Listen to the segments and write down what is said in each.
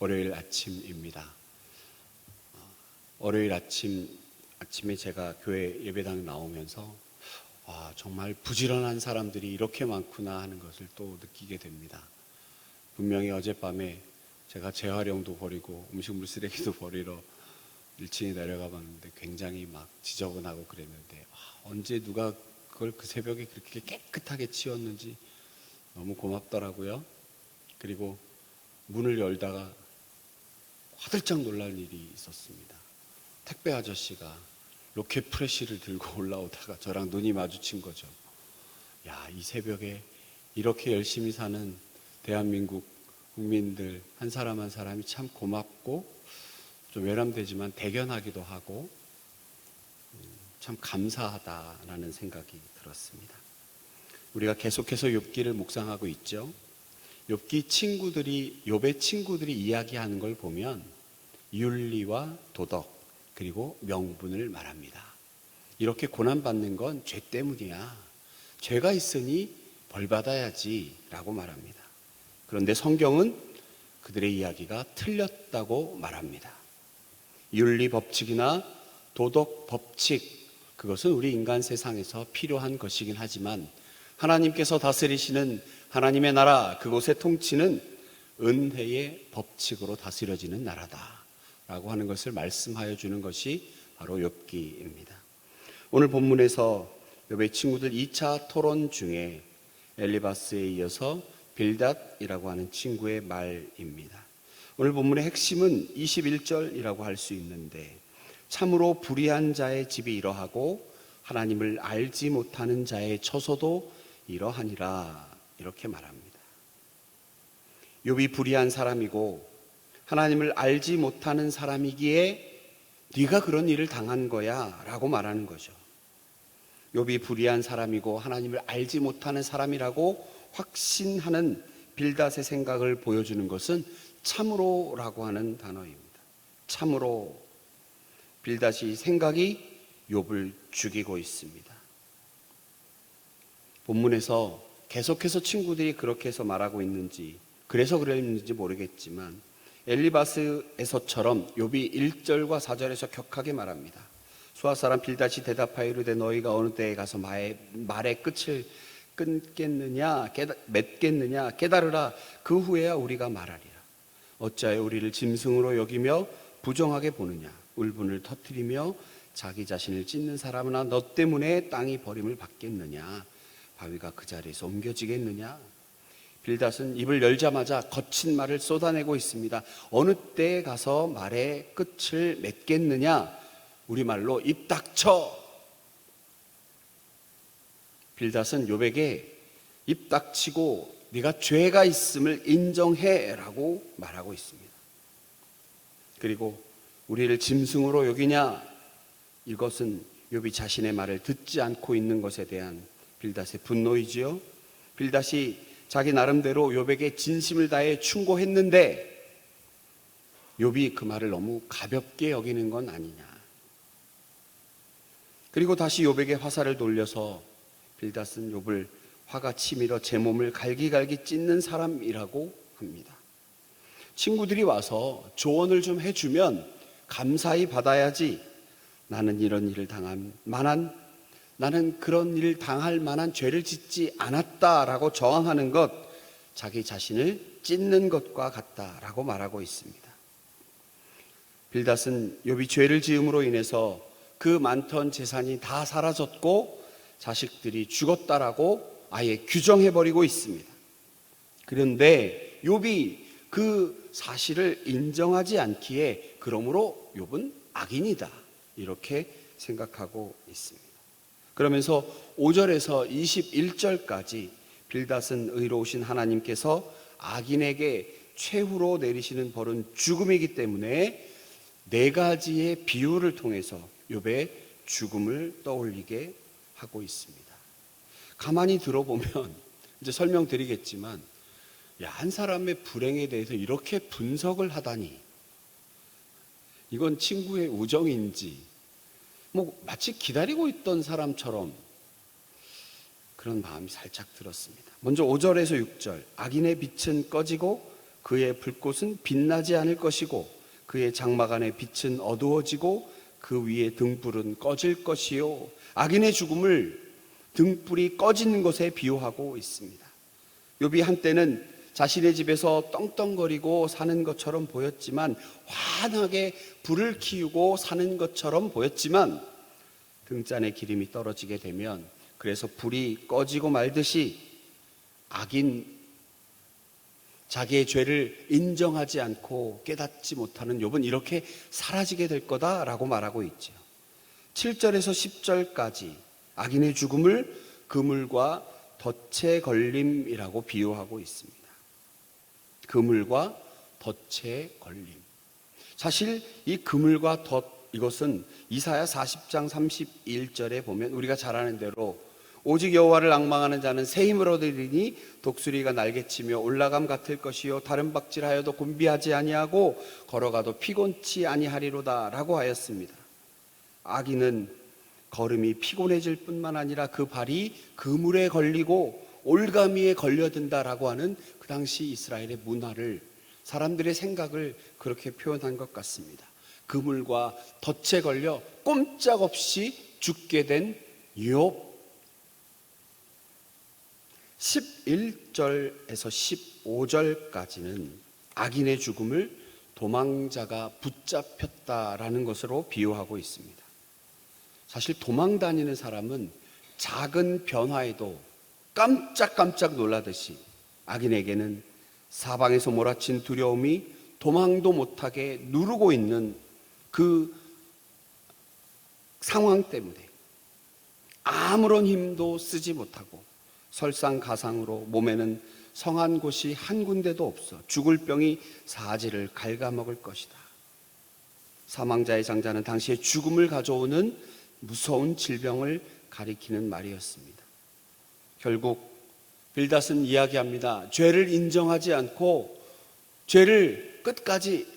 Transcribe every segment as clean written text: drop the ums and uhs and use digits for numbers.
월요일 아침입니다. 월요일 아침에 제가 교회 예배당 나오면서 정말 부지런한 사람들이 이렇게 많구나 하는 것을 또 느끼게 됩니다. 분명히 어젯밤에 제가 재활용도 버리고 음식물 쓰레기도 버리러 1층에 내려가 봤는데 굉장히 막 지저분하고 그랬는데 언제 누가 그걸 그 새벽에 그렇게 깨끗하게 치웠는지 너무 고맙더라고요. 그리고 문을 열다가 화들짝 놀랄 일이 있었습니다. 택배 아저씨가 로켓 프레쉬를 들고 올라오다가 저랑 눈이 마주친 거죠. 이 새벽에 이렇게 열심히 사는 대한민국 국민들 한 사람 한 사람이 참 고맙고 좀 외람되지만 대견하기도 하고 참 감사하다라는 생각이 들었습니다. 우리가 계속해서 욥기를 묵상하고 있죠. 욥의 친구들이 이야기하는 걸 보면 윤리와 도덕 그리고 명분을 말합니다. 이렇게 고난받는 건 죄 때문이야. 죄가 있으니 벌 받아야지 라고 말합니다. 그런데 성경은 그들의 이야기가 틀렸다고 말합니다. 윤리 법칙이나 도덕 법칙, 그것은 우리 인간 세상에서 필요한 것이긴 하지만 하나님께서 다스리시는 하나님의 나라, 그곳의 통치는 은혜의 법칙으로 다스려지는 나라다 라고 하는 것을 말씀하여 주는 것이 바로 욥기입니다. 오늘 본문에서 욥의 친구들 2차 토론 중에 엘리바스에 이어서 빌닷이라고 하는 친구의 말입니다. 오늘 본문의 핵심은 21절이라고 할 수 있는데, 참으로 불의한 자의 집이 이러하고 하나님을 알지 못하는 자의 처소도 이러하니라, 이렇게 말합니다. 욥이 불의한 사람이고 하나님을 알지 못하는 사람이기에 네가 그런 일을 당한 거야 라고 말하는 거죠. 욥이 불의한 사람이고 하나님을 알지 못하는 사람이라고 확신하는 빌닷의 생각을 보여주는 것은 참으로라고 하는 단어입니다. 참으로. 빌닷이 생각이 욥을 죽이고 있습니다. 본문에서 계속해서 친구들이 그렇게 해서 말하고 있는지, 그래서 그랬는지 모르겠지만 엘리바스에서처럼 욥이 1절과 4절에서 격하게 말합니다. 수아 사람 빌닷이 대답하여 이르되 너희가 어느 때에 가서 말의 끝을 끊겠느냐 맺겠느냐 깨달으라. 그 후에야 우리가 말하리라. 어찌하여 우리를 짐승으로 여기며 부정하게 보느냐. 울분을 터뜨리며 자기 자신을 찢는 사람은 너 때문에 땅이 버림을 받겠느냐. 바위가 그 자리에서 옮겨지겠느냐. 빌닷은 입을 열자마자 거친 말을 쏟아내고 있습니다. 어느 때에 가서 말의 끝을 맺겠느냐. 우리말로 입 닥쳐. 빌닷은 욥에게 입 닥치고 네가 죄가 있음을 인정해라고 말하고 있습니다. 그리고 우리를 짐승으로 여기냐, 이것은 욥이 자신의 말을 듣지 않고 있는 것에 대한 빌닷의 분노이지요. 빌닷이 자기 나름대로 욥에게 진심을 다해 충고했는데 욥이 그 말을 너무 가볍게 여기는 건 아니냐. 그리고 다시 욥에게 화살을 돌려서 빌닷은 욥을 화가 치밀어 제 몸을 갈기갈기 찢는 사람이라고 합니다. 친구들이 와서 조언을 좀 해주면 감사히 받아야지. 나는 이런 일을 당한 만한, 나는 그런 일을 당할 만한 죄를 짓지 않았다라고 저항하는 것, 자기 자신을 찢는 것과 같다라고 말하고 있습니다. 빌닷은 욥이 죄를 지음으로 인해서 그 많던 재산이 다 사라졌고 자식들이 죽었다라고 아예 규정해버리고 있습니다. 그런데 욥이 그 사실을 인정하지 않기에 그러므로 욥은 악인이다, 이렇게 생각하고 있습니다. 그러면서 5절에서 21절까지 빌닷은 의로우신 하나님께서 악인에게 최후로 내리시는 벌은 죽음이기 때문에 4가지의 비유를 통해서 욥의 죽음을 떠올리게 하고 있습니다. 가만히 들어보면 이제 설명드리겠지만 한 사람의 불행에 대해서 이렇게 분석을 하다니, 이건 친구의 우정인지 마치 기다리고 있던 사람처럼 그런 마음이 살짝 들었습니다. 먼저 5절에서 6절, 악인의 빛은 꺼지고 그의 불꽃은 빛나지 않을 것이고 그의 장막 안의 빛은 어두워지고 그 위에 등불은 꺼질 것이요. 악인의 죽음을 등불이 꺼지는 것에 비유하고 있습니다. 욥이 한때는 자신의 집에서 떵떵거리고 사는 것처럼 보였지만, 환하게 불을 키우고 사는 것처럼 보였지만, 등잔에 기름이 떨어지게 되면, 그래서 불이 꺼지고 말듯이 악인, 자기의 죄를 인정하지 않고 깨닫지 못하는 욥은 이렇게 사라지게 될 거다라고 말하고 있죠. 7절에서 10절까지 악인의 죽음을 그물과 덫에 걸림이라고 비유하고 있습니다. 그물과 덫에 걸림. 사실 이 그물과 덫, 이것은 이사야 40장 31절에 보면 우리가 잘 아는 대로 오직 여호와를 앙망하는 자는 새 힘을 얻으리니 독수리가 날개치며 올라감 같을 것이요 다른 박질하여도 곤비하지 아니하고 걸어가도 피곤치 아니하리로다 라고 하였습니다. 악인은 걸음이 피곤해질 뿐만 아니라 그 발이 그물에 걸리고 올가미에 걸려든다라고 하는 그 당시 이스라엘의 문화를, 사람들의 생각을 그렇게 표현한 것 같습니다. 그물과 덫에 걸려 꼼짝없이 죽게 된 욥. 11절에서 15절까지는 악인의 죽음을 도망자가 붙잡혔다라는 것으로 비유하고 있습니다. 사실 도망 다니는 사람은 작은 변화에도 깜짝깜짝 놀라듯이 악인에게는 사방에서 몰아친 두려움이 도망도 못하게 누르고 있는 그 상황 때문에 아무런 힘도 쓰지 못하고 설상가상으로 몸에는 성한 곳이 한 군데도 없어 죽을 병이 사지를 갉아먹을 것이다. 사망자의 장자는 당시에 죽음을 가져오는 무서운 질병을 가리키는 말이었습니다. 결국 빌닷은 이야기합니다. 죄를 인정하지 않고 죄를 끝까지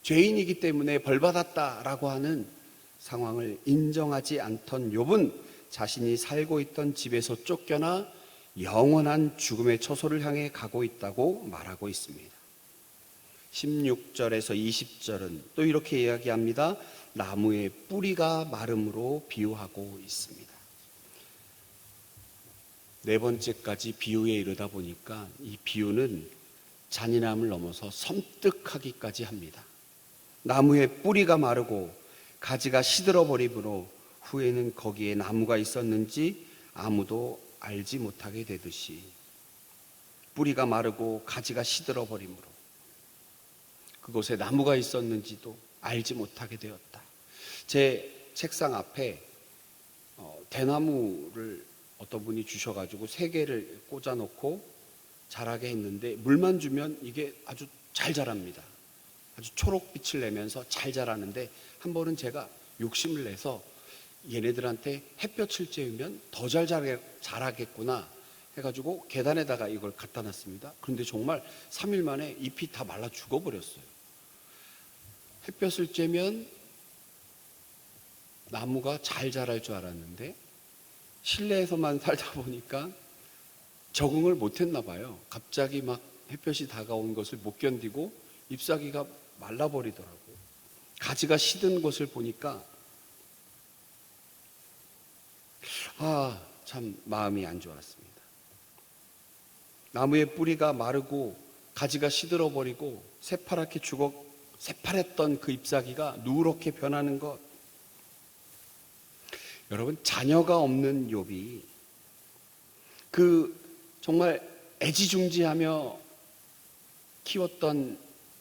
죄인이기 때문에 벌받았다라고 하는 상황을 인정하지 않던 욥은 자신이 살고 있던 집에서 쫓겨나 영원한 죽음의 처소를 향해 가고 있다고 말하고 있습니다. 16절에서 20절은 또 이렇게 이야기합니다. 나무의 뿌리가 마름으로 비유하고 있습니다. 네 번째까지 비유에 이르다 보니까 이 비유는 잔인함을 넘어서 섬뜩하기까지 합니다. 나무의 뿌리가 마르고 가지가 시들어버리므로 후에는 거기에 나무가 있었는지 아무도 알지 못하게 되듯이, 뿌리가 마르고 가지가 시들어버리므로 그곳에 나무가 있었는지도 알지 못하게 되었다. 제 책상 앞에 대나무를 어떤 분이 주셔가지고 3개를 꽂아놓고 자라게 했는데, 물만 주면 이게 아주 잘 자랍니다. 아주 초록빛을 내면서 잘 자라는데, 한 번은 제가 욕심을 내서 얘네들한테 햇볕을 쬐우면 더 잘 자라겠구나 해가지고 계단에다가 이걸 갖다 놨습니다. 그런데 정말 3일 만에 잎이 다 말라 죽어버렸어요. 햇볕을 쬐면 나무가 잘 자랄 줄 알았는데 실내에서만 살다 보니까 적응을 못했나 봐요. 갑자기 막 햇볕이 다가온 것을 못 견디고 잎사귀가 말라버리더라고요. 가지가 시든 것을 보니까 참 마음이 안 좋았습니다. 나무의 뿌리가 마르고 가지가 시들어버리고 새파랬던 그 잎사귀가 누렇게 변하는 것. 여러분, 자녀가 없는 욥이 그 정말 애지중지하며 키웠던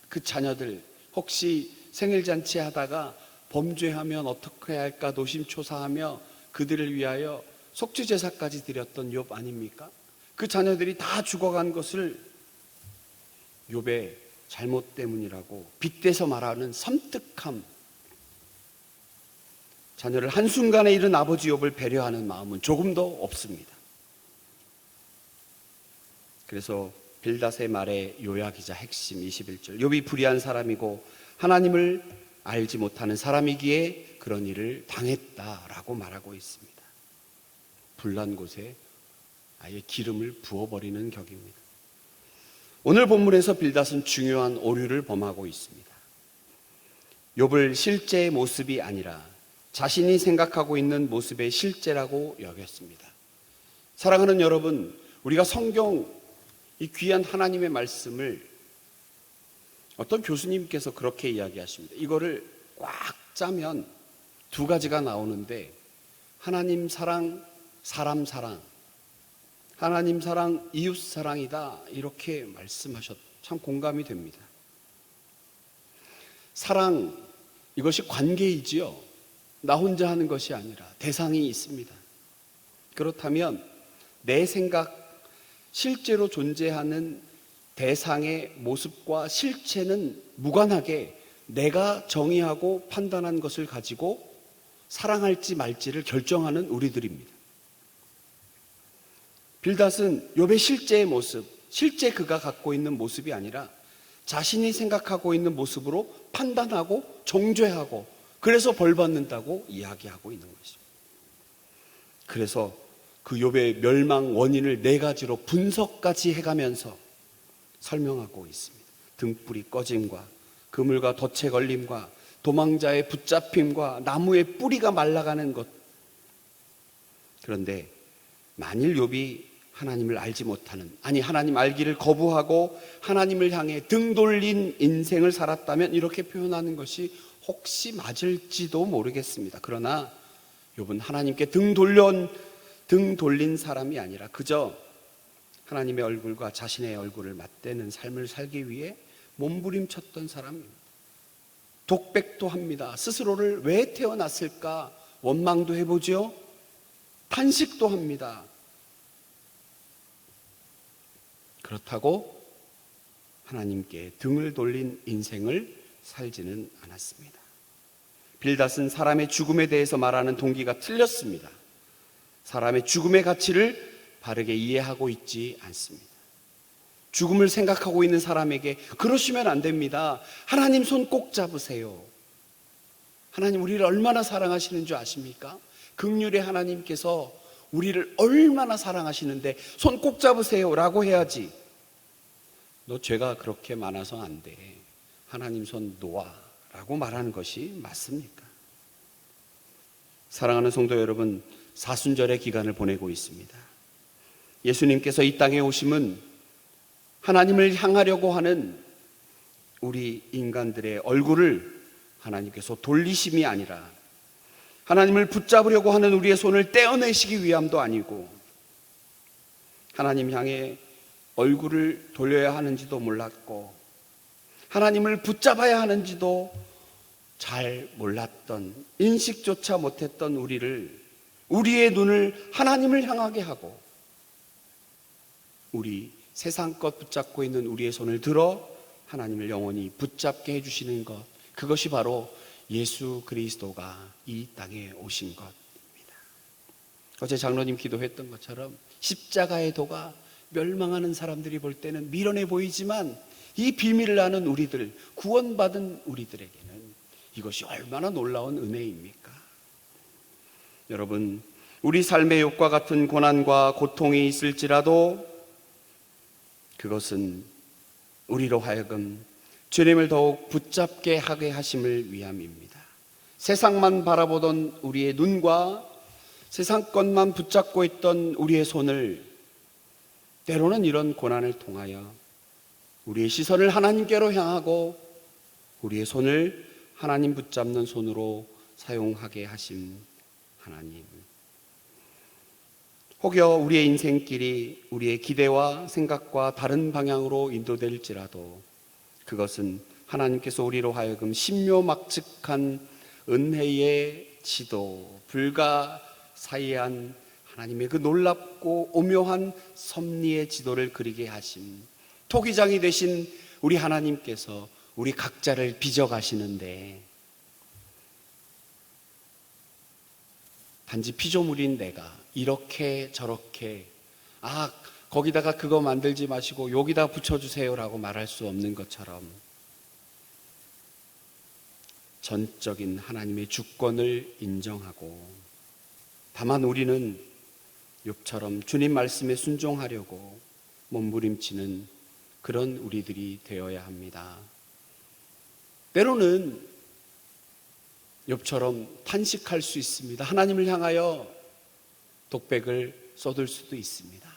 그 자녀들, 혹시 생일잔치 하다가 범죄하면 어떻게 할까 노심초사하며 그들을 위하여 속죄제사까지 드렸던 욥 아닙니까? 그 자녀들이 다 죽어간 것을 욥의 잘못 때문이라고 빗대서 말하는 섬뜩함, 자녀를 한순간에 잃은 아버지 욥을 배려하는 마음은 조금도 없습니다. 그래서 빌닷의 말의 요약이자 핵심 21절, 욥이 불의한 사람이고 하나님을 알지 못하는 사람이기에 그런 일을 당했다라고 말하고 있습니다. 불난 곳에 아예 기름을 부어버리는 격입니다. 오늘 본문에서 빌닷은 중요한 오류를 범하고 있습니다. 욥을 실제의 모습이 아니라 자신이 생각하고 있는 모습의 실제라고 여겼습니다. 사랑하는 여러분, 우리가 성경, 이 귀한 하나님의 말씀을 어떤 교수님께서 그렇게 이야기하십니다. 이거를 꽉 짜면 두 가지가 나오는데, 하나님 사랑, 사람 사랑, 하나님 사랑, 이웃 사랑이다, 이렇게 말씀하셨. 참 공감이 됩니다. 사랑, 이것이 관계이지요. 나 혼자 하는 것이 아니라 대상이 있습니다. 그렇다면 내 생각, 실제로 존재하는 대상의 모습과 실체는 무관하게 내가 정의하고 판단한 것을 가지고 사랑할지 말지를 결정하는 우리들입니다. 빌닷은 욥의 실제의 모습, 실제 그가 갖고 있는 모습이 아니라 자신이 생각하고 있는 모습으로 판단하고 정죄하고, 그래서 벌 받는다고 이야기하고 있는 것입니다. 그래서 그 욥의 멸망 원인을 네 가지로 분석까지 해가면서 설명하고 있습니다. 등불이 꺼짐과 그물과 덫에 걸림과 도망자의 붙잡힘과 나무의 뿌리가 말라가는 것. 그런데 만일 욥이 하나님을 알지 못하는, 아니 하나님 알기를 거부하고 하나님을 향해 등 돌린 인생을 살았다면 이렇게 표현하는 것이 혹시 맞을지도 모르겠습니다. 그러나 욥은 하나님께 등 돌린 사람이 아니라 그저 하나님의 얼굴과 자신의 얼굴을 맞대는 삶을 살기 위해 몸부림쳤던 사람입니다. 독백도 합니다. 스스로를 왜 태어났을까 원망도 해보죠. 탄식도 합니다. 그렇다고 하나님께 등을 돌린 인생을 살지는 않았습니다. 빌닷은 사람의 죽음에 대해서 말하는 동기가 틀렸습니다. 사람의 죽음의 가치를 바르게 이해하고 있지 않습니다. 죽음을 생각하고 있는 사람에게 그러시면 안 됩니다. 하나님 손 꼭 잡으세요. 하나님 우리를 얼마나 사랑하시는 줄 아십니까? 긍휼의 하나님께서 우리를 얼마나 사랑하시는데 손 꼭 잡으세요 라고 해야지. 너 죄가 그렇게 많아서 안 돼, 하나님 손 놓아 라고 말하는 것이 맞습니까? 사랑하는 성도 여러분, 사순절의 기간을 보내고 있습니다. 예수님께서 이 땅에 오심은 하나님을 향하려고 하는 우리 인간들의 얼굴을 하나님께서 돌리심이 아니라 하나님을 붙잡으려고 하는 우리의 손을 떼어내시기 위함도 아니고, 하나님 향해 얼굴을 돌려야 하는지도 몰랐고 하나님을 붙잡아야 하는지도 잘 몰랐던, 인식조차 못했던 우리의 눈을 하나님을 향하게 하고, 우리 세상 것 붙잡고 있는 우리의 손을 들어 하나님을 영원히 붙잡게 해주시는 것, 그것이 바로 예수 그리스도가 이 땅에 오신 것입니다. 어제 장로님 기도했던 것처럼 십자가의 도가 멸망하는 사람들이 볼 때는 미련해 보이지만 이 비밀을 아는 우리들, 구원받은 우리들에게는 이것이 얼마나 놀라운 은혜입니까? 여러분, 우리 삶의 욕과 같은 고난과 고통이 있을지라도 그것은 우리로 하여금 주님을 더욱 붙잡게 하게 하심을 위함입니다. 세상만 바라보던 우리의 눈과 세상 것만 붙잡고 있던 우리의 손을 때로는 이런 고난을 통하여 우리의 시선을 하나님께로 향하고 우리의 손을 하나님 붙잡는 손으로 사용하게 하신 하나님. 혹여 우리의 인생길이 우리의 기대와 생각과 다른 방향으로 인도될지라도 그것은 하나님께서 우리로 하여금 신묘막측한 은혜의 지도, 불가사의한 하나님의 그 놀랍고 오묘한 섭리의 지도를 그리게 하신 토기장이 되신 우리 하나님께서 우리 각자를 빚어가시는데, 단지 피조물인 내가 이렇게 저렇게 거기다가 그거 만들지 마시고 여기다 붙여주세요라고 말할 수 없는 것처럼 전적인 하나님의 주권을 인정하고, 다만 우리는 욥처럼 주님 말씀에 순종하려고 몸부림치는 그런 우리들이 되어야 합니다. 때로는 욥처럼 탄식할 수 있습니다. 하나님을 향하여 독백을 쏟을 수도 있습니다.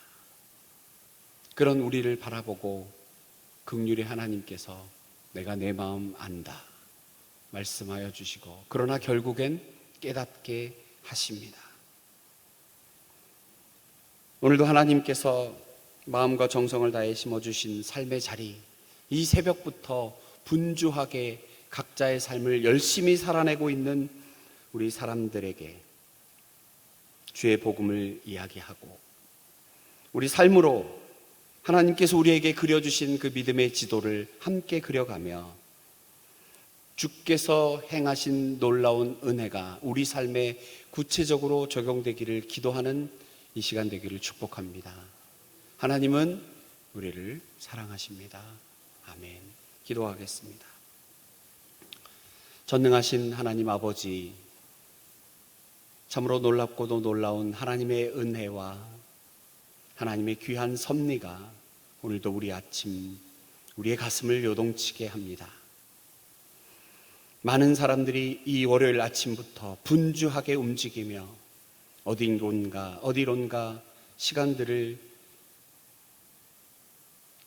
그런 우리를 바라보고 긍휼히 하나님께서 내가 내 마음 안다 말씀하여 주시고, 그러나 결국엔 깨닫게 하십니다. 오늘도 하나님께서 마음과 정성을 다해 심어주신 삶의 자리, 이 새벽부터 분주하게 각자의 삶을 열심히 살아내고 있는 우리 사람들에게 주의 복음을 이야기하고, 우리 삶으로 하나님께서 우리에게 그려주신 그 믿음의 지도를 함께 그려가며 주께서 행하신 놀라운 은혜가 우리 삶에 구체적으로 적용되기를 기도하는 이 시간 되기를 축복합니다. 하나님은 우리를 사랑하십니다. 아멘. 기도하겠습니다. 전능하신 하나님 아버지, 참으로 놀랍고도 놀라운 하나님의 은혜와 하나님의 귀한 섭리가 오늘도 우리 아침 우리의 가슴을 요동치게 합니다. 많은 사람들이 이 월요일 아침부터 분주하게 움직이며 어디론가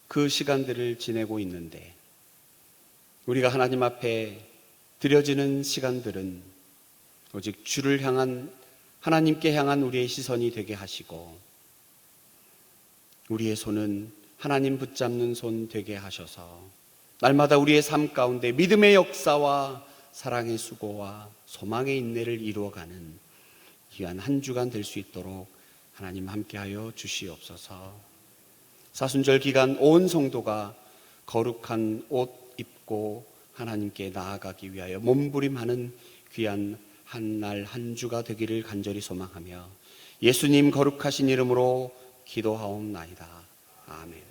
그 시간들을 지내고 있는데, 우리가 하나님 앞에 드려지는 시간들은 오직 주를 향한, 하나님께 향한 우리의 시선이 되게 하시고, 우리의 손은 하나님 붙잡는 손 되게 하셔서 날마다 우리의 삶 가운데 믿음의 역사와 사랑의 수고와 소망의 인내를 이루어가는 귀한 한 주간 될 수 있도록 하나님 함께하여 주시옵소서. 사순절 기간 온 성도가 거룩한 옷 입고 하나님께 나아가기 위하여 몸부림하는 귀한 한 날 한 주가 되기를 간절히 소망하며 예수님 거룩하신 이름으로 기도하옵나이다. 아멘.